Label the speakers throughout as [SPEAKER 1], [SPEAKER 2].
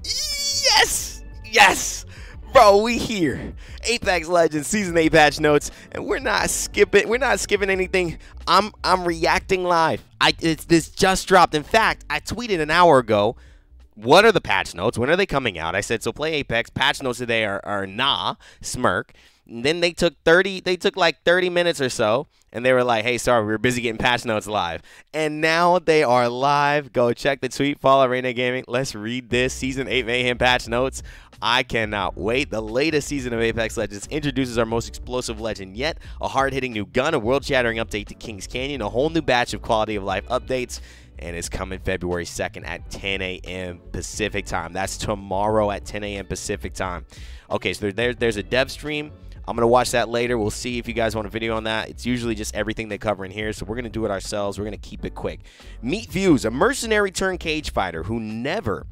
[SPEAKER 1] Yes! Yes! Bro, we here. Apex Legends Season 8 patch notes, and we're not skipping anything. I'm reacting live. This just dropped. In fact, I tweeted an hour ago, what are the patch notes? When are they coming out? I said, so play Apex. Patch notes today are nah, smirk. And then they took like 30 minutes or so, and they were like, hey, sorry, we were busy getting patch notes live. And now they are live. Go check the tweet, follow Arena Gaming. Let's read this Season 8 Mayhem patch notes. I cannot wait. The latest season of Apex Legends introduces our most explosive legend yet, a hard-hitting new gun, a world-shattering update to Kings Canyon, a whole new batch of quality of life updates, and it's coming February 2nd at 10 a.m. Pacific time. That's tomorrow at 10 a.m. Pacific time. Okay, so there's a dev stream. I'm going to watch that later. We'll see if you guys want a video on that. It's usually just everything they cover in here, so we're going to do it ourselves. We're going to keep it quick. Meet Fuse, a mercenary turned cage fighter who never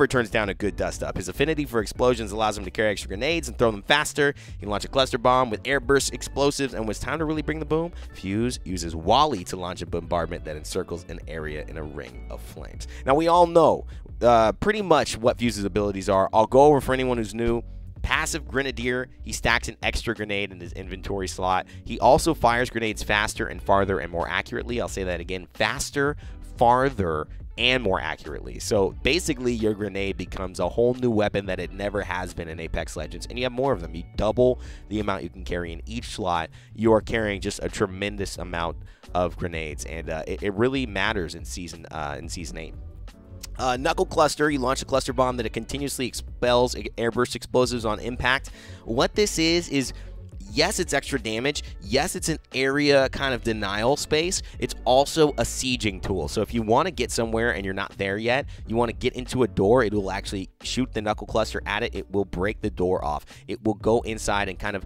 [SPEAKER 1] turns down a good dust-up. His affinity for explosions allows him to carry extra grenades and throw them faster. He can launch a cluster bomb with air burst explosives, and when it's time to really bring the boom, Fuse uses Wally to launch a bombardment that encircles an area in a ring of flames. Now, we all know pretty much what Fuse's abilities are. I'll go over for anyone who's new. Passive Grenadier, he stacks an extra grenade in his inventory slot. He also fires grenades faster and farther and more accurately. I'll say that again, faster, farther, and more accurately. So basically your grenade becomes a whole new weapon that it never has been in Apex Legends, and you have more of them. You double the amount you can carry in each slot. You are carrying just a tremendous amount of grenades, and it really matters in Season 8. Knuckle Cluster, you launch a cluster bomb that it continuously expels airburst explosives on impact. What this is yes, it's extra damage. Yes, it's an area kind of denial space. It's also a sieging tool. So if you want to get somewhere and you're not there yet, you want to get into a door, it will actually shoot the Knuckle Cluster at it. It will break the door off. It will go inside and kind of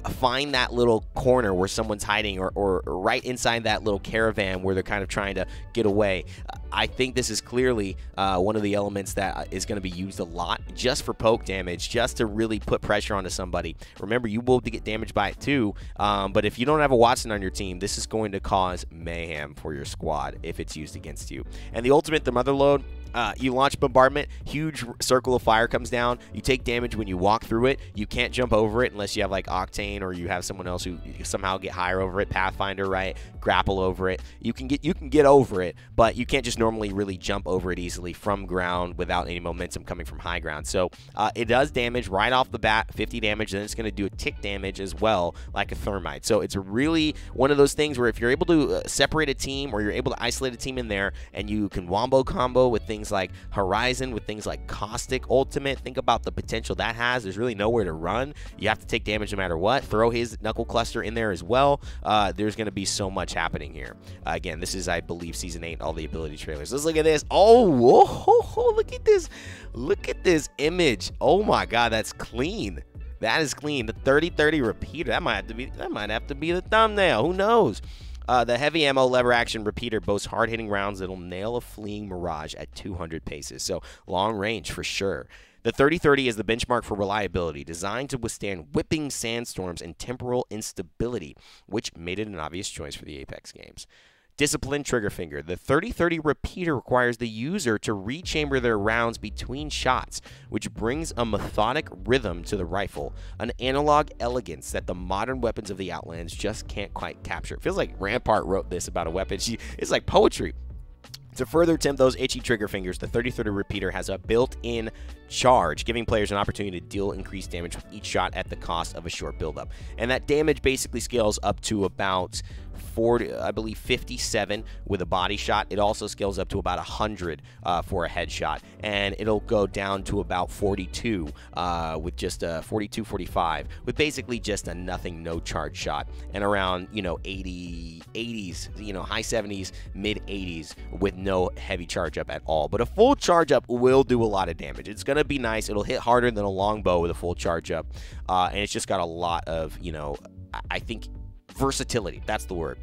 [SPEAKER 1] find that little corner where someone's hiding, or right inside that little caravan where they're kind of trying to get away. I think this is clearly one of the elements that is going to be used a lot just for poke damage, just to really put pressure onto somebody. Remember, you will get damaged by it too, but if you don't have a Wattson on your team, this is going to cause mayhem for your squad if it's used against you. And the ultimate, the Motherload, you launch bombardment, huge circle of fire comes down. You take damage when you walk through it. You can't jump over it unless you have like Octane, or you have someone else who somehow get higher over it. Pathfinder, right? Grapple over it. You can get over it, but you can't just normally really jump over it easily from ground without any momentum coming from high ground. So it does damage right off the bat, 50 damage, and then it's going to do a tick damage as well, like a thermite. So it's really one of those things where if you're able to separate a team, or you're able to isolate a team in there, and you can wombo combo with things like Horizon, with things like Caustic Ultimate, think about the potential that has. There's really nowhere to run. You have to take damage no matter what. Throw his Knuckle Cluster in there as well. There's going to be so much happening here. Again, this is, I believe, Season 8, all the ability trailers. Let's look at this. Oh, whoa, look at this. Look at this image. Oh my God, that's clean. That is clean. The 30-30 repeater. That might have to be the thumbnail. Who knows? The heavy ammo lever action repeater boasts hard-hitting rounds that'll nail a fleeing Mirage at 200 paces. So long range for sure. The 30-30 is the benchmark for reliability, designed to withstand whipping sandstorms and temporal instability, which made it an obvious choice for the Apex games. Disciplined trigger finger. The 30-30 repeater requires the user to rechamber their rounds between shots, which brings a methodic rhythm to the rifle, an analog elegance that the modern weapons of the Outlands just can't quite capture. It feels like Rampart wrote this about a weapon. It's like poetry. To further tempt those itchy trigger fingers, the 30-30 repeater has a built-in charge, giving players an opportunity to deal increased damage with each shot at the cost of a short buildup. And that damage basically scales up to about 40, I believe 57 with a body shot. It also scales up to about 100 for a headshot, and it'll go down to about 42 with just a 42, 45 with basically just a nothing, no charge shot, and around 80s, high 70s, mid 80s with no heavy charge up at all. But a full charge up will do a lot of damage. It's gonna be nice. It'll hit harder than a longbow with a full charge up, and it's just got a lot of I think versatility. That's the word.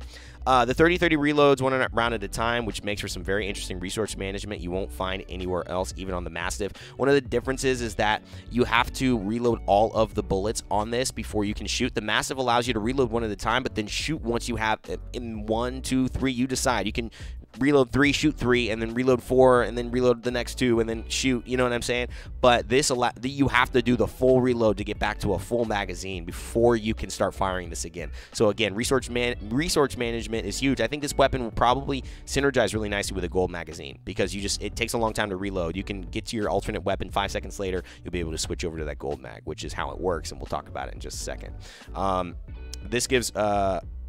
[SPEAKER 1] The 30-30 reloads one round at a time, which makes for some very interesting resource management you won't find anywhere else, even on the Mastiff. One of the differences is that you have to reload all of the bullets on this before you can shoot. The Mastiff allows you to reload one at a time, but then shoot once you have in 1, 2, 3, you decide. You can reload 3, shoot 3, and then reload 4, and then reload the next 2, and then shoot. You know what I'm saying? But this you have to do the full reload to get back to a full magazine before you can start firing this again. So again, resource management is huge. I think this weapon will probably synergize really nicely with a gold magazine because it takes a long time to reload. You can get to your alternate weapon 5 seconds later. You'll be able to switch over to that gold mag, which is how it works, and we'll talk about it in just a second. This gives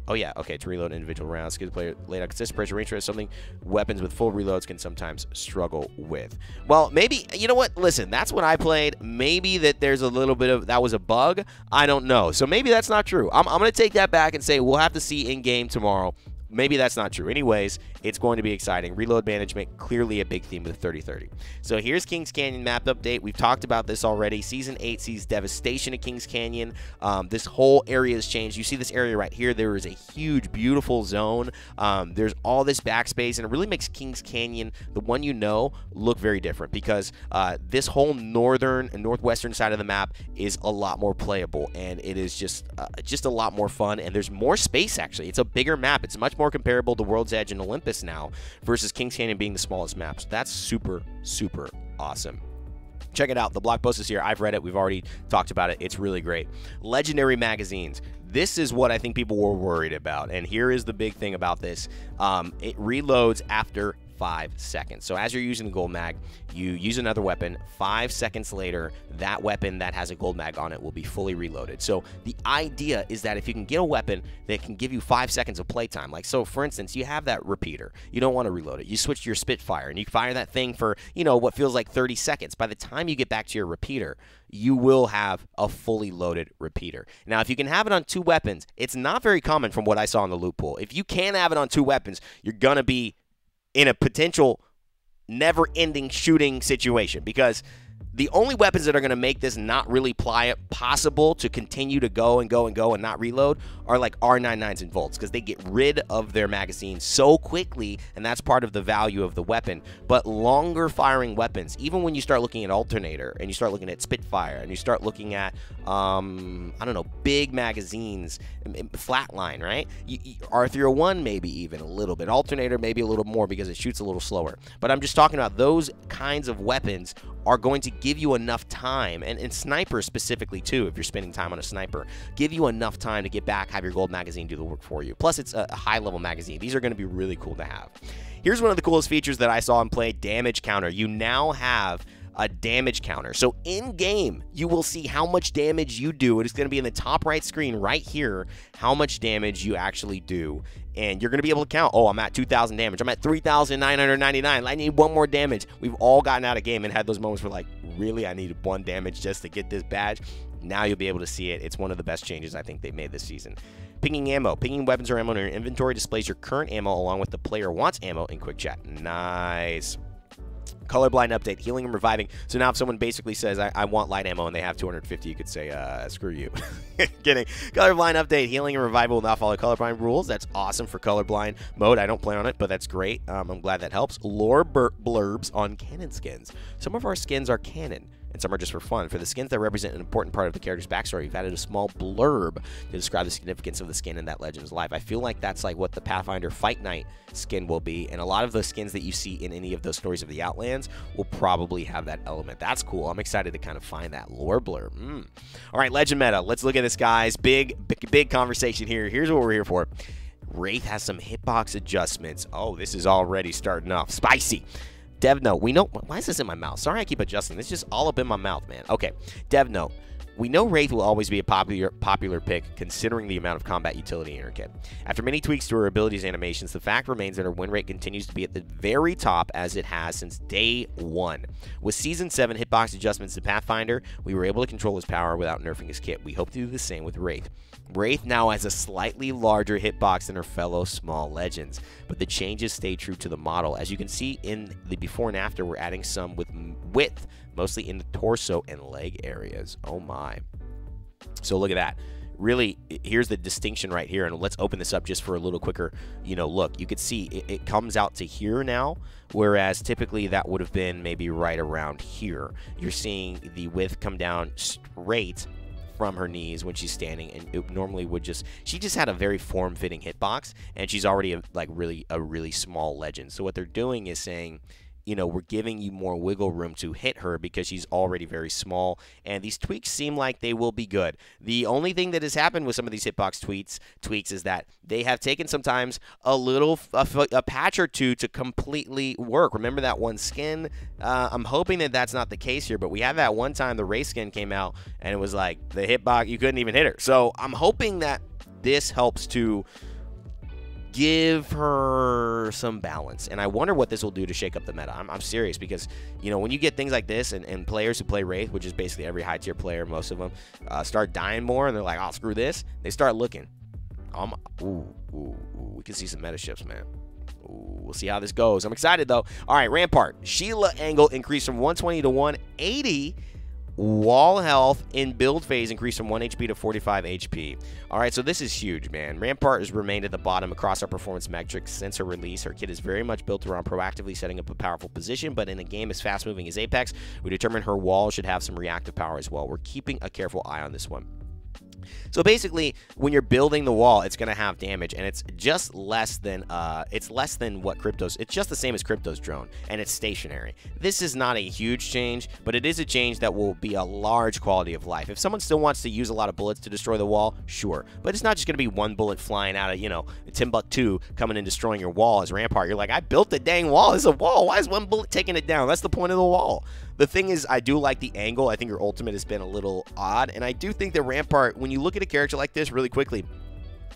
[SPEAKER 1] oh yeah, okay, to reload individual rounds, gives the player laid out consistent pressure range, something weapons with full reloads can sometimes struggle with. Well, maybe, you know what, listen, that's what I played. Maybe that there's a little bit of, that was a bug, I don't know. So maybe that's not true. I'm going to take that back and say we'll have to see in-game tomorrow. Maybe that's not true. Anyways, it's going to be exciting. Reload management, clearly a big theme with the 30-30. So here's Kings Canyon map update. We've talked about this already. Season 8 sees devastation at Kings Canyon. This whole area has changed. You see this area right here. There is a huge, beautiful zone. There's all this backspace, and it really makes Kings Canyon, the one you know, look very different because this whole northern and northwestern side of the map is a lot more playable, and it is just a lot more fun, and there's more space, actually. It's a bigger map. It's much more comparable to World's Edge and Olympus now versus Kings Canyon being the smallest map. So that's super, super awesome. Check it out. The blog post is here. I've read it. We've already talked about it. It's really great. Legendary magazines. This is what I think people were worried about. And here is the big thing about this. It reloads after 5 seconds. So as you're using the gold mag, you use another weapon. 5 seconds later, that weapon that has a gold mag on it will be fully reloaded. So the idea is that if you can get a weapon that can give you 5 seconds of playtime, like so for instance, you have that repeater. You don't want to reload it. You switch to your Spitfire and you fire that thing for, you know, what feels like 30 seconds. By the time you get back to your repeater, you will have a fully loaded repeater. Now, if you can have it on 2 weapons, it's not very common from what I saw in the loot pool. If you can have it on 2 weapons, you're going to be in a potential never-ending shooting situation because the only weapons that are going to make this not really possible to continue to go and go and go and not reload are like R99s and Volts because they get rid of their magazines so quickly, and that's part of the value of the weapon. But longer firing weapons, even when you start looking at Alternator and you start looking at Spitfire and you start looking at, I don't know, big magazines, Flatline, right? R301 maybe even a little bit. Alternator maybe a little more because it shoots a little slower. But I'm just talking about those kinds of weapons are going to give you enough time, and sniper specifically too, if you're spending time on a sniper, give you enough time to get back, have your gold magazine do the work for you. Plus, it's a high-level magazine. These are going to be really cool to have. Here's one of the coolest features that I saw in play, damage counter. You now have a damage counter. So in-game, you will see how much damage you do. It is going to be in the top right screen right here, how much damage you actually do. And you're going to be able to count, oh, I'm at 2,000 damage. I'm at 3,999. I need 1 more damage. We've all gotten out of game and had those moments where, like, really, I needed 1 damage just to get this badge. Now you'll be able to see it. It's one of the best changes I think they made this season. Pinging ammo. Pinging weapons or ammo in your inventory displays your current ammo along with the player wants ammo in quick chat. Nice. Colorblind update, healing and reviving. So now if someone basically says, I want light ammo and they have 250, you could say, screw you. Kidding. Colorblind update, healing and revival will not follow colorblind rules. That's awesome for colorblind mode. I don't play on it, but that's great. I'm glad that helps. Lore blurbs on canon skins. Some of our skins are canon, and some are just for fun. For the skins that represent an important part of the character's backstory, we've added a small blurb to describe the significance of the skin in that legend's life. I feel like that's like what the Pathfinder Fight Night skin will be, and a lot of the skins that you see in any of those Stories of the Outlands will probably have that element. That's cool. I'm excited to kind of find that lore blurb. All right, legend meta. Let's look at this, guys. Big conversation here. Here's what we're here for. Wraith has some hitbox adjustments. Oh, this is already starting off spicy. Dev note, we know, why is this in my mouth? Sorry I keep adjusting. This is just all up in my mouth, man. Okay, dev note. We know Wraith will always be a popular pick considering the amount of combat utility in her kit. After many tweaks to her abilities and animations, the fact remains that her win rate continues to be at the very top as it has since day 1. With Season 7 hitbox adjustments to Pathfinder, we were able to control his power without nerfing his kit. We hope to do the same with Wraith. Wraith now has a slightly larger hitbox than her fellow small legends, but the changes stay true to the model. As you can see in the before and after, we're adding some with width, mostly in the torso and leg areas. Oh my. So look at that. Really, here's the distinction right here, and let's open this up just for a little quicker, look. You could see it comes out to here now, whereas typically that would have been maybe right around here. You're seeing the width come down straight from her knees when she's standing, and it normally would she just had a very form-fitting hitbox, and she's already a really small legend. So what they're doing is saying, you know, we're giving you more wiggle room to hit her because she's already very small, and these tweaks seem like they will be good. The only thing that has happened with some of these hitbox tweaks is that they have taken sometimes a patch or two to completely work. Remember that one skin? I'm hoping that that's not the case here, but we had that one time the Rey skin came out, and it was like the hitbox, you couldn't even hit her. So I'm hoping that this helps to give her some balance, and I wonder what this will do to shake up the meta. I'm serious, because, you know, when you get things like this and players who play Wraith, which is basically every high tier player, most of them, start dying more, and they're like, oh, screw this, they start looking. We can see some meta shifts, man. We'll see how this goes. I'm excited, though. All right, Rampart. Sheila angle increased from 120 to 180. Wall health in build phase increased from 1 HP to 45 HP. All right, so this is huge, man. Rampart has remained at the bottom across our performance metrics since her release. Her kit is very much built around proactively setting up a powerful position, but in a game as fast-moving as Apex, we determined her wall should have some reactive power as well. We're keeping a careful eye on this one. So basically, when you're building the wall, it's going to have damage, and it's just less than what Crypto's. It's just the same as Crypto's drone, and it's stationary. This is not a huge change, but it is a change that will be a large quality of life. If someone still wants to use a lot of bullets to destroy the wall, sure, but it's not just going to be one bullet flying out of, you know, Timbuktu coming and destroying your wall as Rampart. You're like, I built the dang wall. It's a wall. Why is one bullet taking it down? That's the point of the wall. The thing is, I do like the angle. I think your ultimate has been a little odd, and I do think that Rampart, when you look at a character like this really quickly,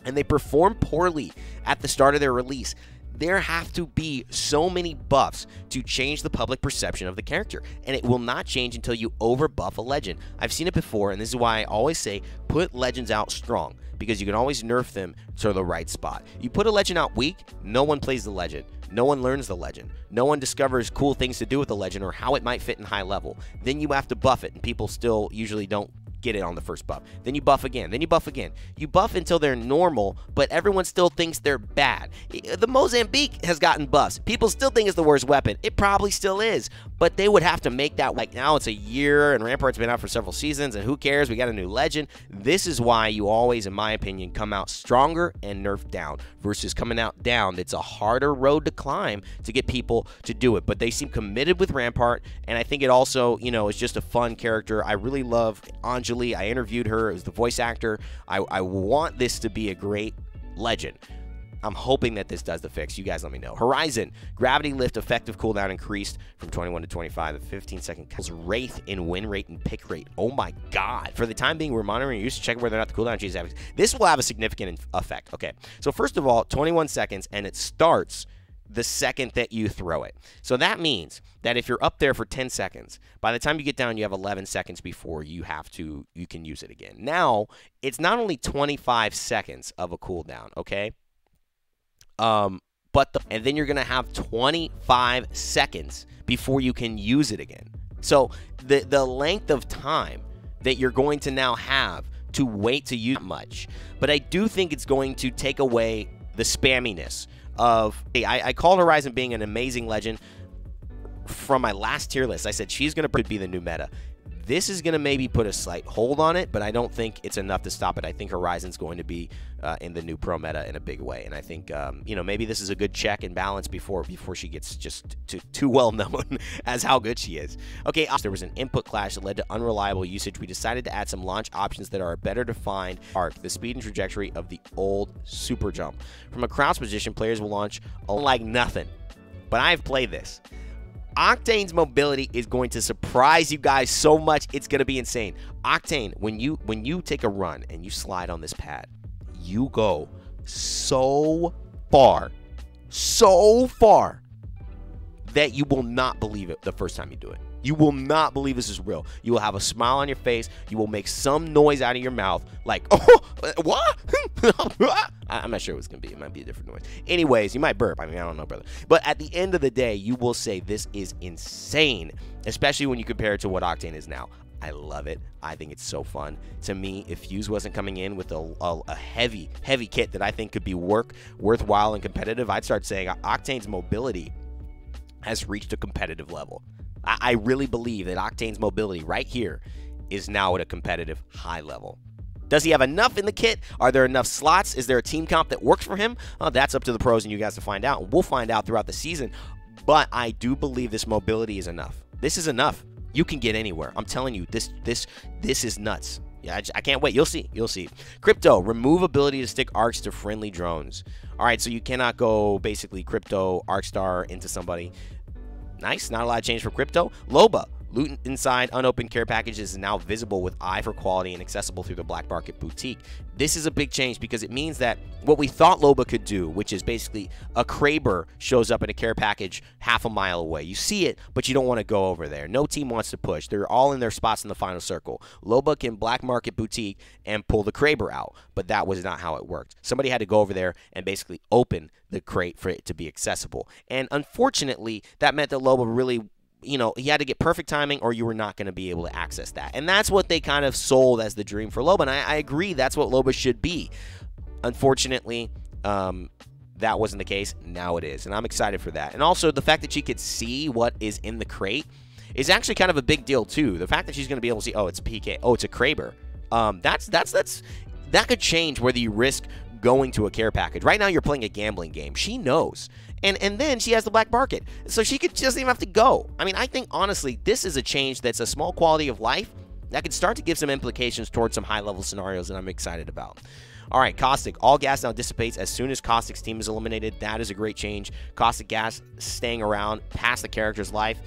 [SPEAKER 1] and they perform poorly at the start of their release, there have to be so many buffs to change the public perception of the character, and it will not change until you overbuff a legend. I've seen it before, and this is why I always say put legends out strong, because you can always nerf them to the right spot. You put a legend out weak, no one plays the legend. No one learns the legend. No one discovers cool things to do with the legend or how it might fit in high level. Then you have to buff it, and people still usually don't get it on the first buff. Then you buff again. Then you buff again. You buff until they're normal, but everyone still thinks they're bad. The Mozambique has gotten buffs. People still think it's the worst weapon. It probably still is, but they would have to make that. Like, now it's a year, and Rampart's been out for several seasons, and who cares? We got a new legend. This is why you always, in my opinion, come out stronger and nerf down versus coming out down. It's a harder road to climb to get people to do it, but they seem committed with Rampart, and I think it also, you know, is just a fun character. I really love Anjali. I interviewed her as the voice actor. I want this to be a great legend. I'm hoping that this does the fix. You guys let me know. Horizon. Gravity lift effective cooldown increased from 21 to 25. The 15-second kills. Wraith in win rate and pick rate. Oh my god. For the time being, we're monitoring use to check whether or not the cooldown changes have. This will have a significant effect. Okay. So first of all, 21 seconds, and it starts the second that you throw it. So that means that if you're up there for 10 seconds, by the time you get down, you have 11 seconds before you can use it again. Now, it's not only 25 seconds of a cooldown, okay? And then you're going to have 25 seconds before you can use it again. So the length of time that you're going to now have to wait to use much. But I do think it's going to take away the spamminess of, hey, I called Horizon being an amazing legend from my last tier list. I said she's going to be the new meta. This is going to maybe put a slight hold on it, but I don't think it's enough to stop it. I think Horizon's going to be in the new pro meta in a big way, and I think you know, maybe this is a good check and balance before she gets just too well known as how good she is. Okay, there was an input clash that led to unreliable usage. We decided to add some launch options that are better defined. Arc, the speed and trajectory of the old super jump. From a crouch position, players will launch like nothing. But I've played this. Octane's mobility is going to surprise you guys so much, it's going to be insane. Octane, when you take a run and you slide on this pad, you go so far that you will not believe it the first time you do it. You will not believe this is real. You will have a smile on your face. You will make some noise out of your mouth like, oh, what? I'm not sure what it's going to be. It might be a different noise. Anyways, you might burp. I mean, I don't know, brother. But at the end of the day, you will say this is insane, especially when you compare it to what Octane is now. I love it. I think it's so fun. To me, if Fuse wasn't coming in with a heavy kit that I think could be worthwhile and competitive, I'd start saying Octane's mobility has reached a competitive level. I really believe that Octane's mobility right here is now at a competitive high level. Does he have enough in the kit? Are there enough slots? Is there a team comp that works for him? That's up to the pros and you guys to find out. We'll find out throughout the season. But I do believe this mobility is enough. This is enough. You can get anywhere. I'm telling you, this is nuts. Yeah, I can't wait. You'll see. You'll see. Crypto, remove ability to stick arcs to friendly drones. All right, so you cannot go basically Crypto, Arcstar into somebody. Nice. Not a lot of change for Crypto. Loba. Loot inside unopened care packages is now visible with eye for quality and accessible through the Black Market Boutique. This is a big change because it means that what we thought Loba could do, which is basically a Kraber shows up in a care package half a mile away. You see it, but you don't want to go over there. No team wants to push. They're all in their spots in the final circle. Loba can Black Market Boutique and pull the Kraber out, but that was not how it worked. Somebody had to go over there and basically open the crate for it to be accessible. And unfortunately, that meant that Loba really, you know, he had to get perfect timing or you were not going to be able to access that. And that's what they kind of sold as the dream for Loba. And I agree, that's what Loba should be. Unfortunately, that wasn't the case. Now it is. And I'm excited for that. And also the fact that she could see what is in the crate is actually kind of a big deal too. The fact that she's going to be able to see, oh, it's PK. Oh, it's a Kraber. That could change whether you risk going to a care package. Right now you're playing a gambling game. She knows. And then she has the Black Market. So she doesn't even have to go. I mean, I think, honestly, this is a change that's a small quality of life that could start to give some implications towards some high-level scenarios that I'm excited about. All right, Caustic. All gas now dissipates as soon as Caustic's team is eliminated. That is a great change. Caustic gas staying around past the character's life.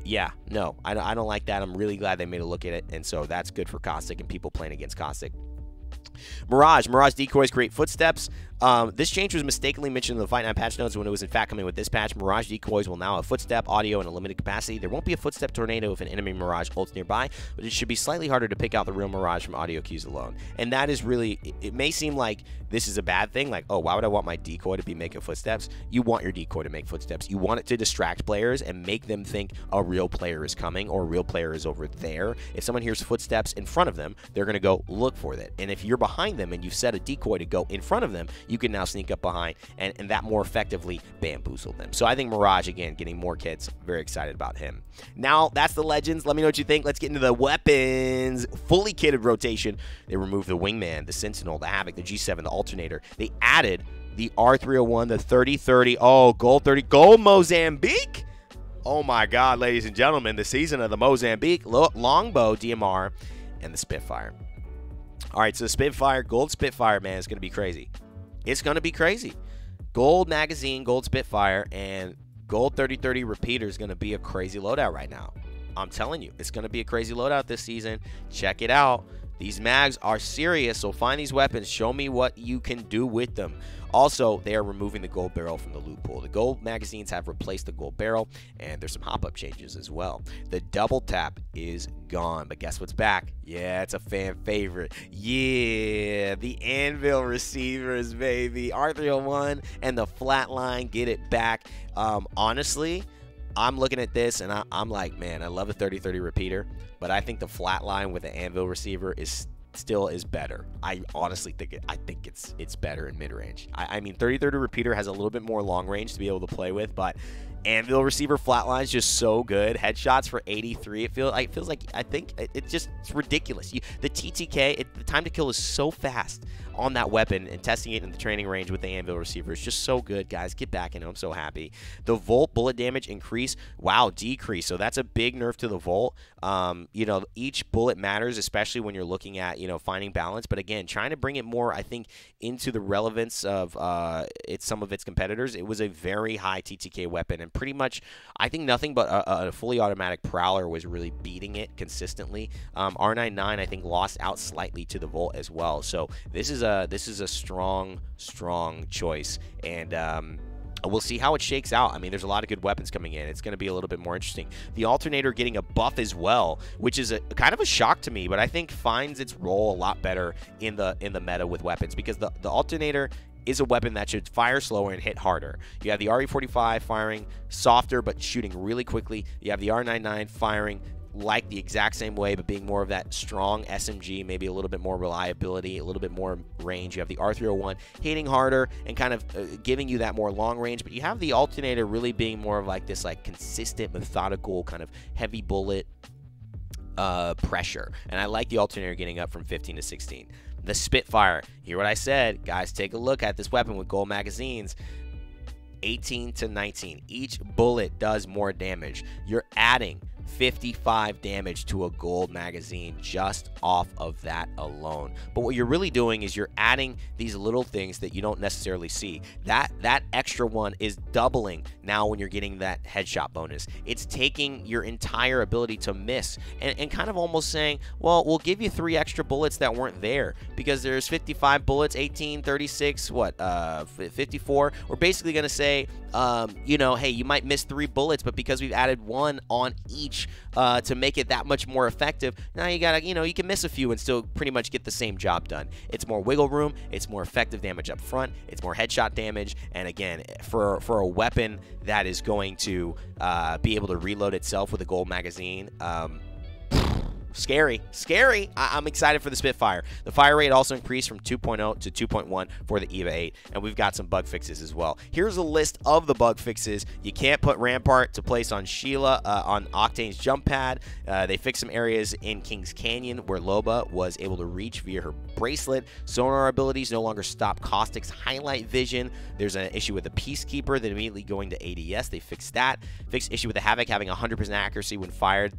[SPEAKER 1] Yeah, no, I don't like that. I'm really glad they made a look at it, and so that's good for Caustic and people playing against Caustic. Mirage decoys create footsteps. This change was mistakenly mentioned in the Fight Night patch notes when it was in fact coming with this patch. Mirage decoys will now have footstep, audio, and a limited capacity. There won't be a footstep tornado if an enemy Mirage ults nearby, but it should be slightly harder to pick out the real Mirage from audio cues alone. And that is really, it may seem like this is a bad thing, like, oh, why would I want my decoy to be making footsteps? You want your decoy to make footsteps. You want it to distract players and make them think a real player is coming or a real player is over there. If someone hears footsteps in front of them, they're going to go look for that. And if you're behind them and you've set a decoy to go in front of them, you can now sneak up behind and that more effectively bamboozle them. So I think Mirage, again, getting more kits. Very excited about him. Now, that's the Legends. Let me know what you think. Let's get into the weapons. Fully kitted rotation. They removed the Wingman, the Sentinel, the Havoc, the G7, the Alternator. They added the R301, the 3030. Oh, gold 30. Gold Mozambique. Oh, my God, ladies and gentlemen. The season of the Mozambique. Longbow, DMR, and the Spitfire. All right, so Spitfire, gold Spitfire, man, is going to be crazy. It's going to be crazy. Gold magazine, gold Spitfire, and gold 3030 repeater is going to be a crazy loadout right now. I'm telling you, it's going to be a crazy loadout this season. Check it out. These mags are serious, so find these weapons. Show me what you can do with them. Also, they are removing the gold barrel from the loot pool. The gold magazines have replaced the gold barrel, and there's some hop-up changes as well. The double tap is gone, but guess what's back? Yeah, it's a fan favorite. Yeah, the Anvil receivers, baby. R301 and the Flatline, get it back. Honestly, I'm looking at this, and I'm like, man, I love the 3030 repeater, but I think the Flatline with the Anvil receiver is still better. I honestly think it's better in mid-range. I mean, 3030 repeater has a little bit more long range to be able to play with, but Anvil receiver Flatline is just so good. Headshots for 83. It feels like I think it's ridiculous. The TTK, the time to kill is so fast on that weapon, and testing it in the training range with the Anvil receiver is just so good, guys. Get back in it. I'm so happy. The Volt bullet damage increase, wow, decrease. So that's a big nerf to the Volt. You know, each bullet matters, especially when you're looking at, you know, finding balance. But again, trying to bring it more, I think, into the relevance of some of its competitors. It was a very high TTK weapon, and pretty much, I think nothing but a fully automatic Prowler was really beating it consistently. R99, I think, lost out slightly to the Volt as well. So this is a strong choice, and we'll see how it shakes out. I mean, there's a lot of good weapons coming in. It's going to be a little bit more interesting. The Alternator getting a buff as well, which is a kind of a shock to me, but I think finds its role a lot better in the meta with weapons, because the Alternator is a weapon that should fire slower and hit harder. You have the RE45 firing softer but shooting really quickly. You have the R99 firing like the exact same way, but being more of that strong SMG, maybe a little bit more reliability, a little bit more range. You have the R301 hitting harder and kind of giving you that more long range, but you have the Alternator really being more of like this like consistent, methodical, kind of heavy bullet pressure. And I like the alternator getting up from 15 to 16. The Spitfire, hear what I said. Guys, take a look at this weapon with gold magazines. 18 to 19. Each bullet does more damage. You're adding 55 damage to a gold magazine just off of that alone. But what you're really doing is you're adding these little things that you don't necessarily see. That extra one is doubling now when you're getting that headshot bonus. It's taking your entire ability to miss and kind of almost saying, well, we'll give you 3 extra bullets that weren't there, because there's 55 bullets, 18, 36, 54. We're basically going to say, you know, hey, you might miss 3 bullets, but because we've added 1 on each to make it that much more effective, now you gotta, you know, you can miss a few and still pretty much get the same job done. It's more wiggle room, it's more effective damage up front, it's more headshot damage, and again, for a weapon that is going to be able to reload itself with a gold magazine, scary. I'm excited for the Spitfire. The fire rate also increased from 2.0 to 2.1 for the EVA 8, and we've got some bug fixes as well. Here's a list of the bug fixes. You can't put Rampart to place on Sheila on Octane's jump pad. They fixed some areas in Kings Canyon where Loba was able to reach via her bracelet. Sonar abilities no longer stop Caustic's highlight vision. There's an issue with the Peacekeeper that immediately going to ADS. They fixed that. Fixed issue with the Havoc having 100% accuracy when fired,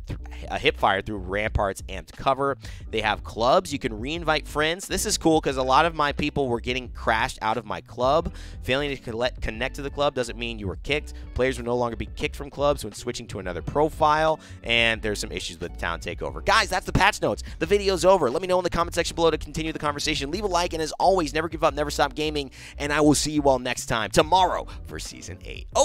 [SPEAKER 1] hip fired through Rampart amped cover. They have clubs. You can re-invite friends. This is cool because a lot of my people were getting crashed out of my club. Failing to connect to the club doesn't mean you were kicked. Players will no longer be kicked from clubs when switching to another profile, and there's some issues with the town takeover. Guys, that's the patch notes. The video's over. Let me know in the comment section below to continue the conversation. Leave a like, and as always, never give up, never stop gaming, and I will see you all next time tomorrow for Season 8.